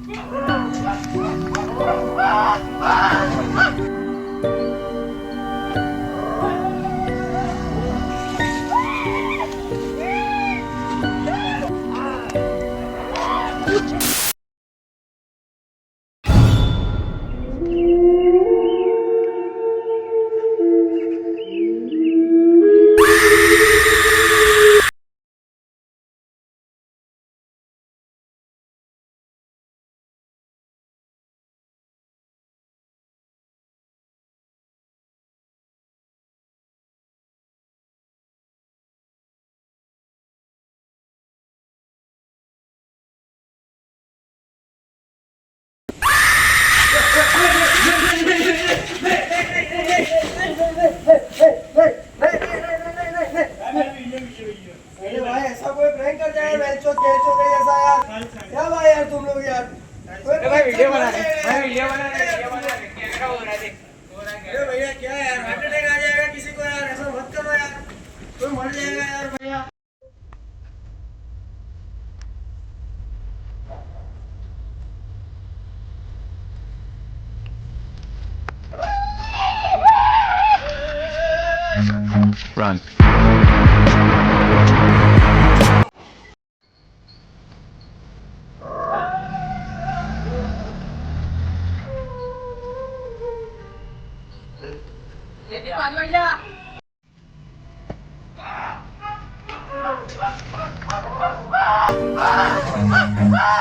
अरे भाई ऐसा कोई प्रैंक कर जाए बेंचो केचो के जैसा यार। क्या भाई यार तुम लोग यार भाई वीडियो बना रहे भाई वीडियो बना रहे कैमरा हो रहा है देख। अरे भैया क्या यार हार्ट अटैक आ जाएगा किसी को यार, ऐसा मत करो यार, कोई मर जाएगा यार भैया। Run.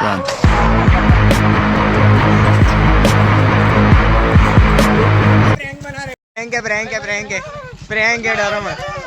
Run. प्रैंक है प्रैंक है प्रैंक है प्रैंक है, डरो मत।